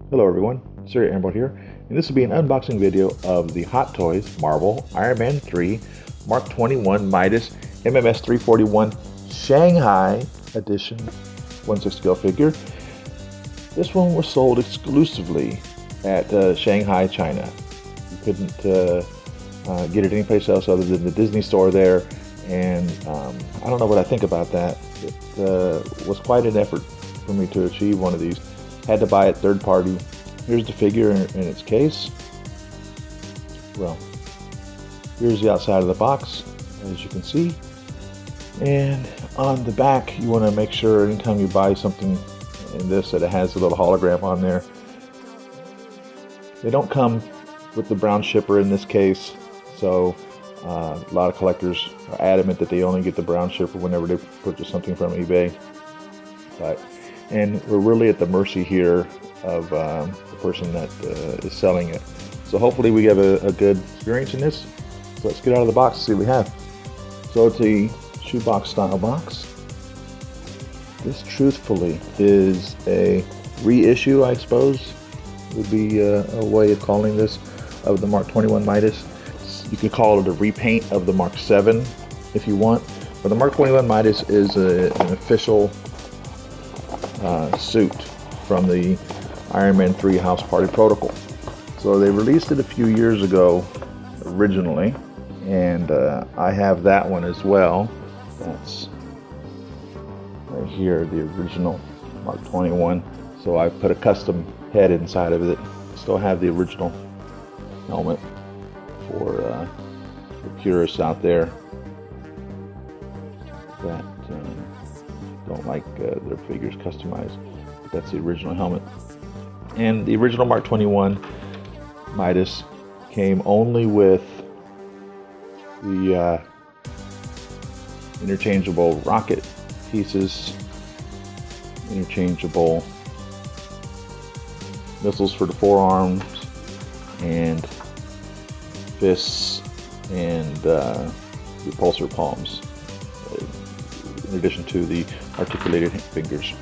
Hello everyone, Siri Emerald here, and this will be an unboxing video of the Hot Toys Marvel Iron Man 3 Mark 21 Midas MMS 341 Shanghai Edition 1/6 scale figure. This one was sold exclusively at Shanghai, China. You couldn't get it anyplace else other than the Disney store there, and I don't know what I think about that. It was quite an effort for me to achieve one of these. Had to buy it third party. Here's the figure in its case. Well, here's the outside of the box, as you can see. And on the back, you want to make sure anytime you buy something in this that it has a little hologram on there. They don't come with the brown shipper in this case, so a lot of collectors are adamant that they only get the brown shipper whenever they purchase something from eBay. And we're really at the mercy here of the person that is selling it. So hopefully we have a good experience in this. So let's get out of the box and see what we have. So it's a shoebox style box. This truthfully is a reissue, I suppose, would be a way of calling this, of the Mark 21 Midas. You could call it a repaint of the Mark 7 if you want. But the Mark 21 Midas is an official suit from the Iron Man 3 House Party Protocol. So they released it a few years ago originally, and I have that one as well. That's right here, the original Mark 21. So I put a custom head inside of it. Still have the original helmet for the purists out there that don't like their figures customized. But that's the original helmet. And the original Mark 21 Midas came only with the interchangeable rocket pieces, interchangeable missiles for the forearms and fists, and repulsor palms, in addition to the articulated fingers.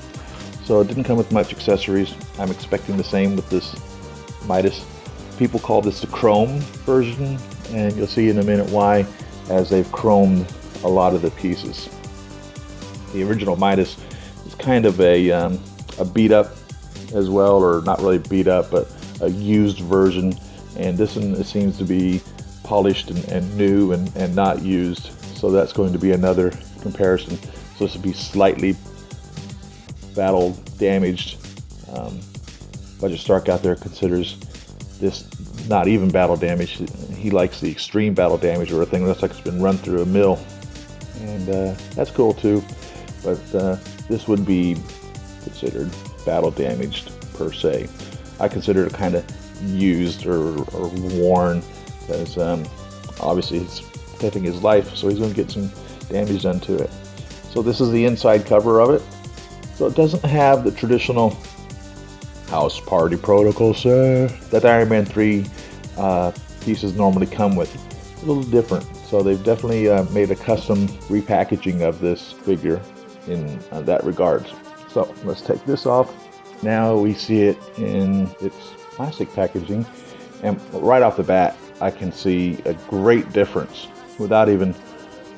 So it didn't come with much accessories. I'm expecting the same with this Midas. People call this the Chrome version, and you'll see in a minute why, as they've chromed a lot of the pieces. The original Midas is kind of a beat up as well, or not really beat up, but a used version. And this one, it seems to be polished and new and not used. So that's going to be another comparison. So this would be slightly battle damaged. Budget Stark out there considers this not even battle damage. He likes the extreme battle damage, or a thing that looks like it's been run through a mill. And that's cool too. But this would be considered battle damaged per se. I consider it kind of used or worn, because obviously he's protecting his life, so he's going to get some damage done to it. So this is the inside cover of it. So it doesn't have the traditional House Party Protocol that the Iron Man 3 pieces normally come with. It's a little different. So they've definitely made a custom repackaging of this figure in that regard. So let's take this off. Now we see it in its plastic packaging, and right off the bat I can see a great difference without even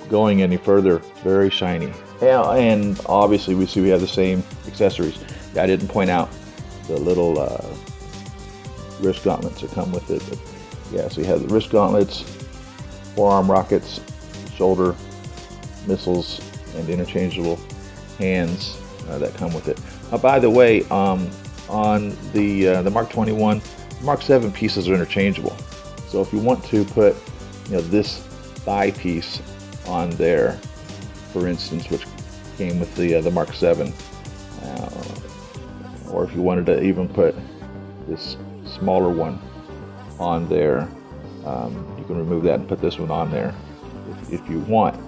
going any further. Very shiny. Yeah, and obviously we have the same accessories. I didn't point out the little wrist gauntlets that come with it, but yeah, so you have the wrist gauntlets, forearm rockets, shoulder missiles, and interchangeable hands that come with it. By the way, on the Mark 21, Mark 7 pieces are interchangeable. So if you want to put, this thigh piece on there, for instance, which came with the Mark 7, or if you wanted to even put this smaller one on there, you can remove that and put this one on there if you want.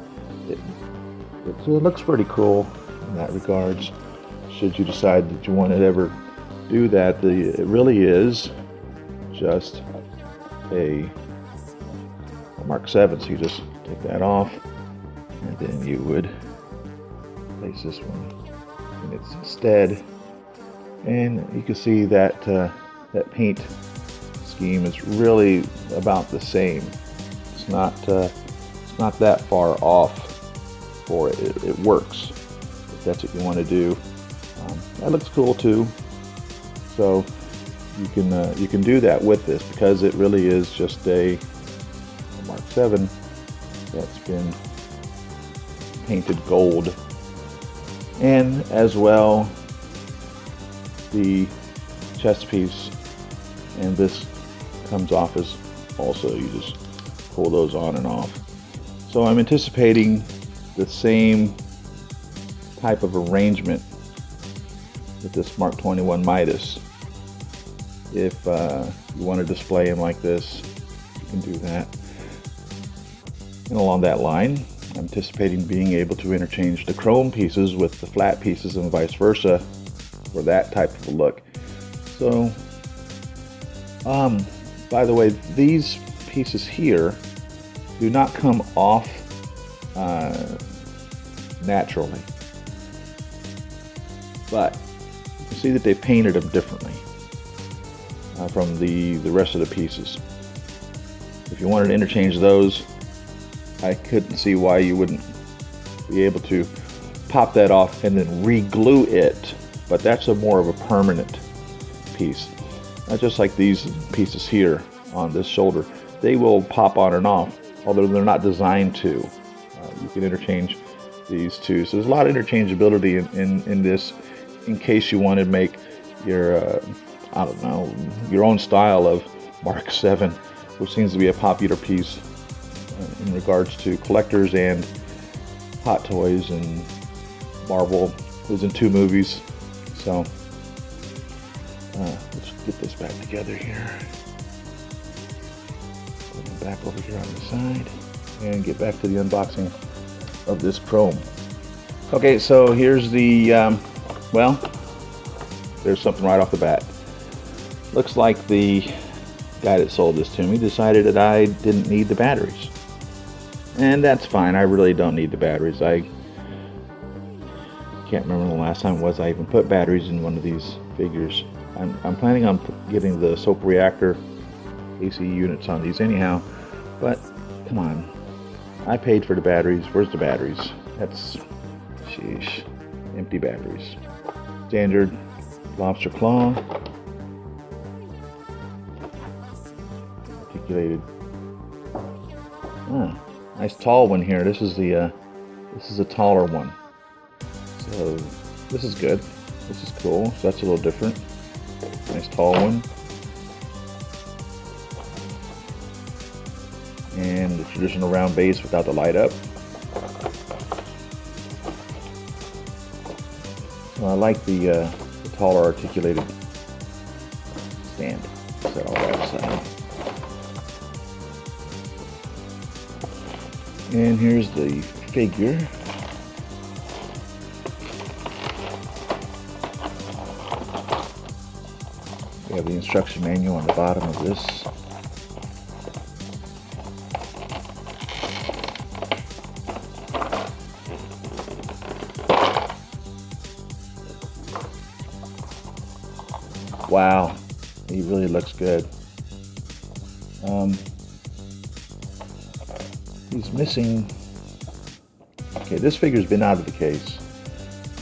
It looks pretty cool in that regards. Should you decide that you want to ever do that, it really is just a Mark 7. So you just take that off, and then you would place this one in its stead, and you can see that that paint scheme is really about the same. It's not that far off for it. It works if that's what you want to do. That looks cool too. So you can do that with this, because it really is just a Mark 7 that's been painted gold. And as well, the chest piece and this comes off as also, you just pull those on and off. So I'm anticipating the same type of arrangement with this Mark 21 Midas. If you want to display him like this, you can do that. And along that line, I'm anticipating being able to interchange the chrome pieces with the flat pieces and vice versa for that type of a look. So, by the way, these pieces here do not come off naturally, but you can see that they painted them differently from the rest of the pieces. If you wanted to interchange those, I couldn't see why you wouldn't be able to pop that off and then re-glue it, but that's a more of a permanent piece. Not just like these pieces here on this shoulder. They will pop on and off, although they're not designed to. You can interchange these two. So there's a lot of interchangeability in this, in case you want to make your, I don't know, your own style of Mark 7, which seems to be a popular piece in regards to collectors and Hot Toys and Marvel. It was in 2 movies. So let's get this back together here. Put it back over here on the side and get back to the unboxing of this chrome. Okay, so here's the, well, there's something right off the bat. Looks like the guy that sold this to me decided that I didn't need the batteries. And that's fine, I really don't need the batteries. I can't remember the last time it was I even put batteries in one of these figures. I'm planning on getting the soap reactor AC units on these anyhow, but come on, I paid for the batteries. Where's the batteries? That's, sheesh, empty batteries. Standard lobster claw, articulated. Oh, nice tall one here. This is a taller one. So this is good. This is cool. So that's a little different. Nice tall one. And the traditional round base without the light up. Well, I like the taller articulated stand. Set all that aside. And here's the figure. We have the instruction manual on the bottom of this. Wow, he really looks good. He's missing. Okay, this figure's been out of the case,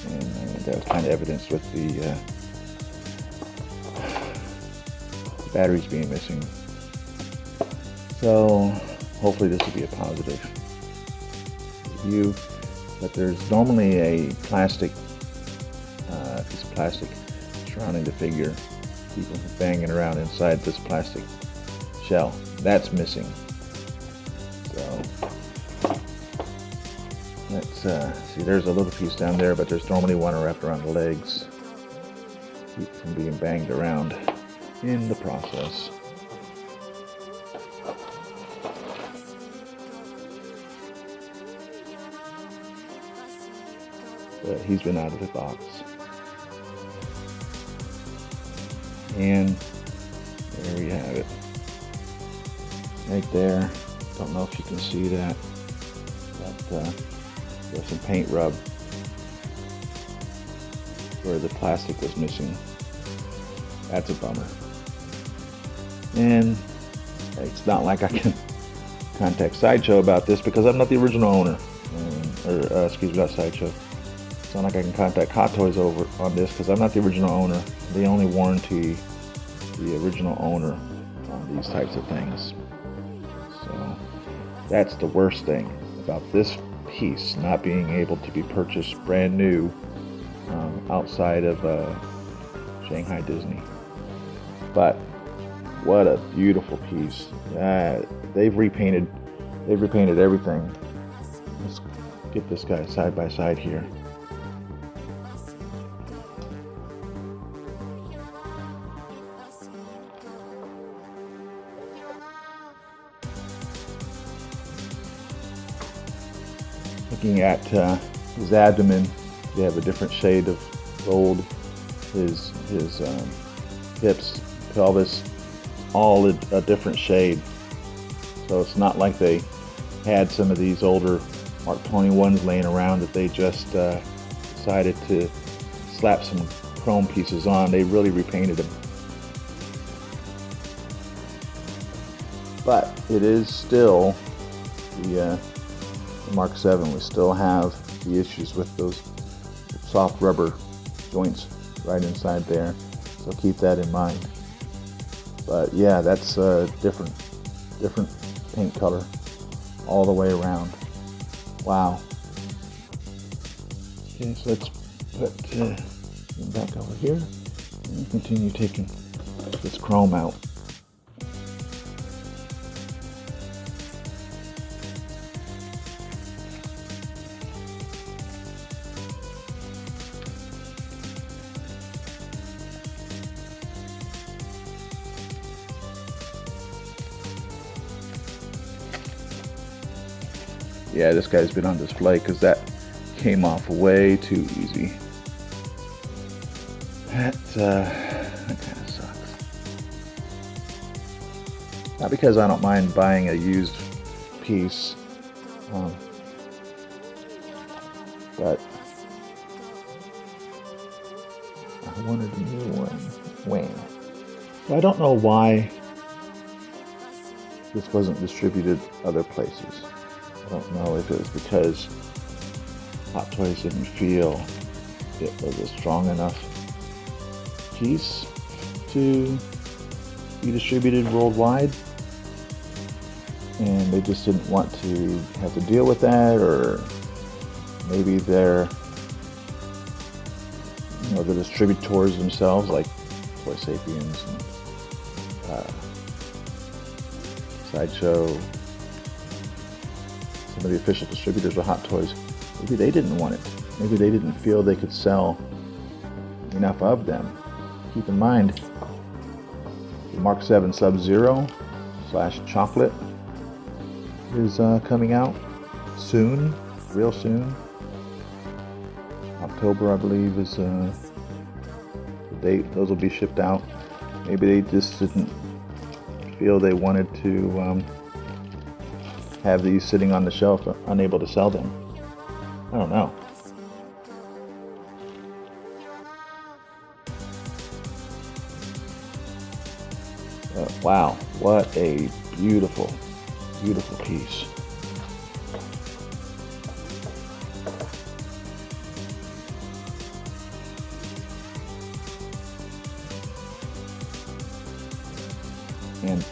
and that was kind of evidenced with the batteries being missing. So hopefully this will be a positive review. But there's normally a plastic piece of plastic surrounding the figure. People banging around inside this plastic shell. That's missing. So let's see, there's a little piece down there, but there's normally one wrapped around the legs. Keep from being banged around in the process. But he's been out of the box. And there you have it. Right there. Don't know if you can see that. But there's some paint rub where the plastic was missing. That's a bummer. And it's not like I can contact Sideshow about this because I'm not the original owner. Excuse me, not Sideshow. It's not like I can contact Hot Toys over on this because I'm not the original owner. They only warranty the original owner on these types of things. So that's the worst thing about this piece not being able to be purchased brand new outside of Shanghai Disney. But what a beautiful piece. They've repainted everything. Let's get this guy side by side here. Looking at his abdomen, they have a different shade of gold. His hips, pelvis, all a different shade. So it's not like they had some of these older Mark 21s laying around that they just decided to slap some chrome pieces on. They really repainted them. But it is still the Mark 7. We still have the issues with those soft rubber joints right inside there, so keep that in mind. But yeah, that's a different paint color all the way around. Wow. Okay, so let's put him back over here and continue taking this chrome out. Yeah, this guy's been on display because that came off way too easy. That kind of sucks. Not because I don't mind buying a used piece, but I wanted a new one. So I don't know why this wasn't distributed other places. I don't know if it was because Hot Toys didn't feel it was a strong enough piece to be distributed worldwide, and they just didn't want to have to deal with that, or maybe they're, the distributors themselves, like Toy Sapiens and Sideshow, some of the official distributors of Hot Toys, maybe they didn't want it. Maybe they didn't feel they could sell enough of them. Keep in mind, the Mark 7 Sub-Zero / Chocolate is coming out soon, real soon. October, I believe, is the date. Those will be shipped out. Maybe they just didn't feel they wanted to have these sitting on the shelf, unable to sell them. I don't know. Wow, what a beautiful, beautiful piece.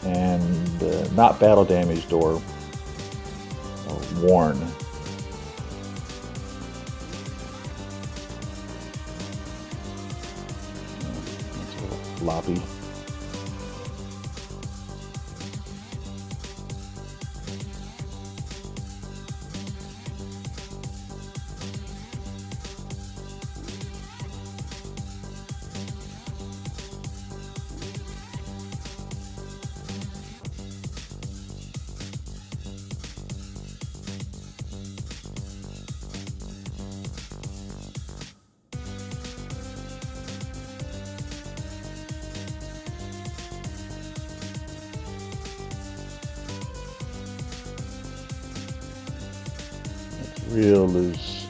And not battle damaged or worn. It's a little floppy. Real loose.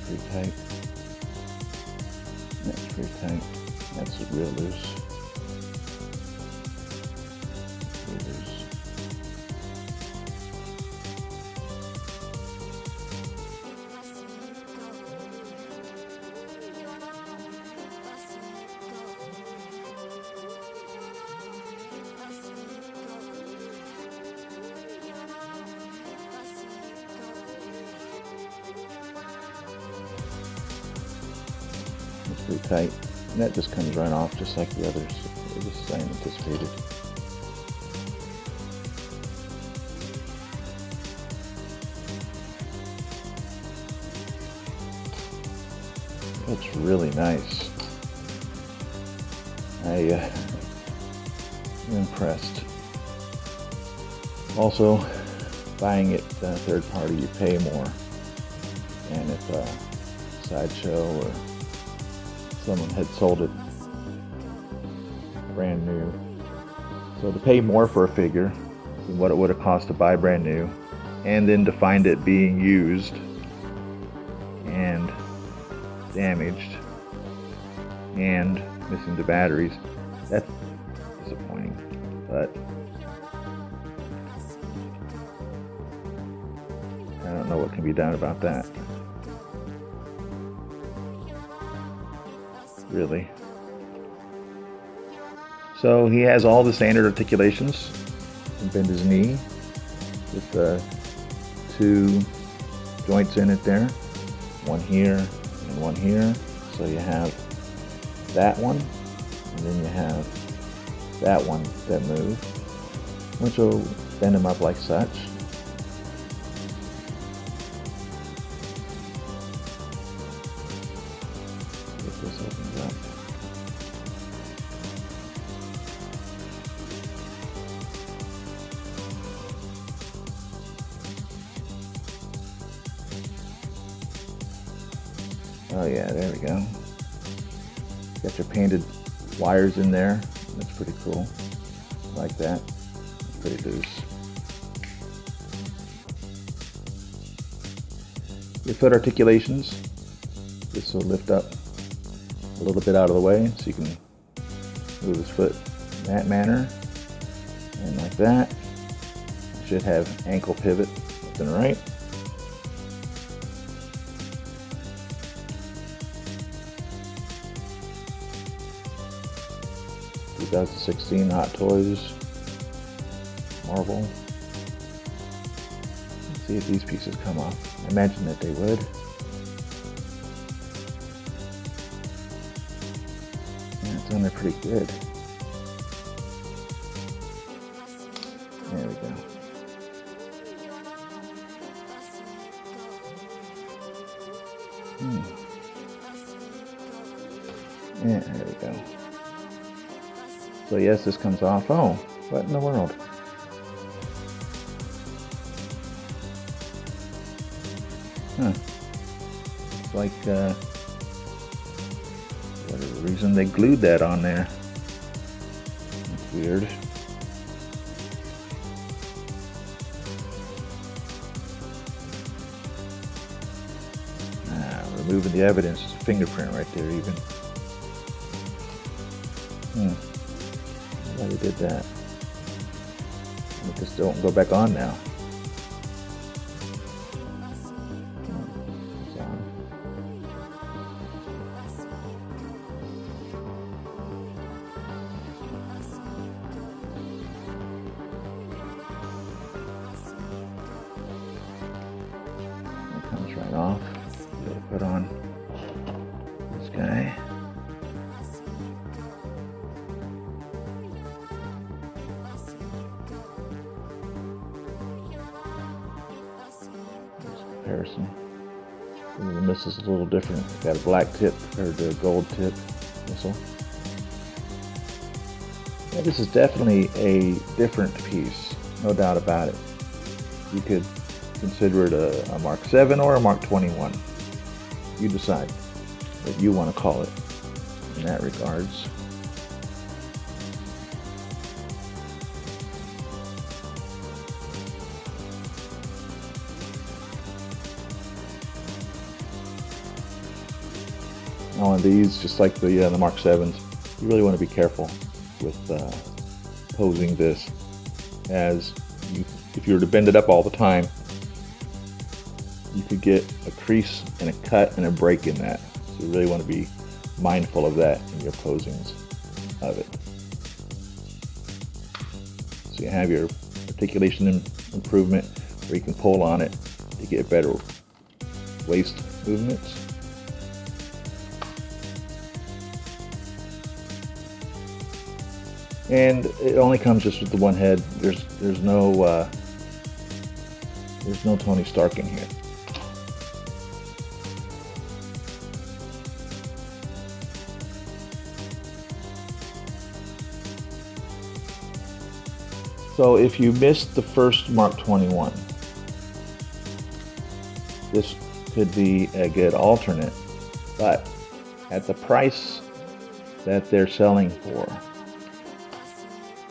Pretty tight. pretty tight. That's real loose. Real loose. It's pretty tight. And that just comes right off just like the others. Just as I anticipated. It's really nice. I'm impressed. Also, buying it third party, you pay more. And if a Sideshow or someone had sold it brand new, so to pay more for a figure than what it would have cost to buy brand new, and then to find it being used and damaged and missing the batteries, that's disappointing. But I don't know what can be done about that, really. So he has all the standard articulations. You can bend his knee with the two joints in it there, one here and one here. So you have that one, and then you have that one that move, which will bend him up like such. If this opens up. Oh yeah, there we go. Got your painted wires in there. That's pretty cool. Like that. It's pretty loose. Your foot articulations. This will lift up a little bit out of the way so you can move his foot in that manner. And like that. Should have ankle pivot left and right. (2016) Hot Toys Marvel. Let's see if these pieces come off. I imagine that they would. Yeah, it's on there pretty good. There we go. Yeah, there we go. So yes, this comes off. Oh, what in the world? Huh. It's like, whatever reason they glued that on there. That's weird. Removing the evidence. It's a fingerprint right there even. Why they did that? But this don't go back on now. It's on. It comes right off. You gotta put on this guy. Comparison. This is a little different. It's got a black tip compared to a gold tip missile. Yeah, this is definitely a different piece, no doubt about it. You could consider it a Mark 7 or a Mark 21. You decide what you want to call it in that regards. Now on these, just like the Mark 7s, you really want to be careful with posing this, as if you were to bend it up all the time, you could get a crease and a cut and a break in that. So you really want to be mindful of that in your posings of it. So you have your articulation improvement where you can pull on it to get better waist movements. And it only comes just with the one head. There's no Tony Stark in here. So if you missed the first Mark 21, this could be a good alternate, but at the price that they're selling for,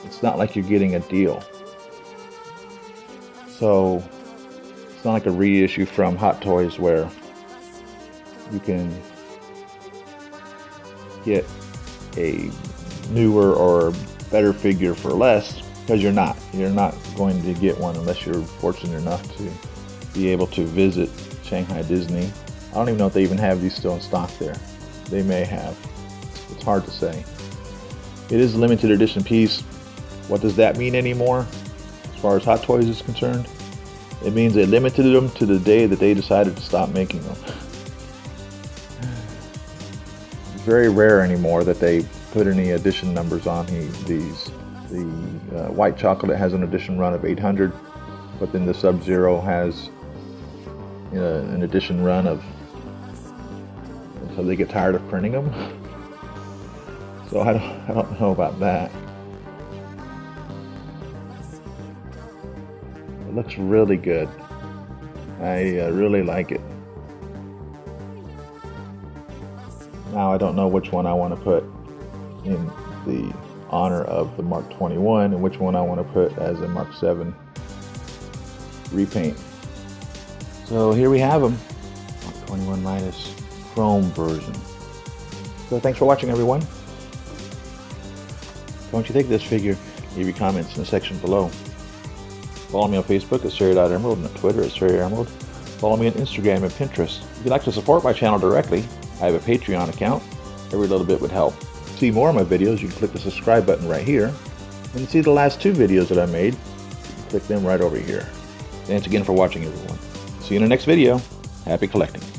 it's not like you're getting a deal. So it's not like a reissue from Hot Toys where you can get a newer or better figure for less, because you're not going to get one unless you're fortunate enough to be able to visit Shanghai Disney. I don't even know if they even have these still in stock there. They may have. It's hard to say. It is a limited edition piece. What does that mean anymore as far as Hot Toys is concerned? It means they limited them to the day that they decided to stop making them. It's very rare anymore that they put any edition numbers on these. The white chocolate has an edition run of 800, but then the Sub-Zero has an edition run of, until they get tired of printing them. So I don't know about that. It looks really good. I really like it. Now I don't know which one I want to put in the honor of the Mark 21 and which one I want to put as a Mark 7 repaint. So here we have them, Mark 21 Midas Chrome version. So thanks for watching, everyone. What you think of this figure? Leave your comments in the section below. Follow me on Facebook at Siri Emerald and on Twitter at Siri Emerald. Follow me on Instagram and Pinterest. If you'd like to support my channel directly, I have a Patreon account. Every little bit would help. To see more of my videos, you can click the subscribe button right here. And to see the last 2 videos that I made, you can click them right over here. Thanks again for watching, everyone. See you in the next video. Happy collecting.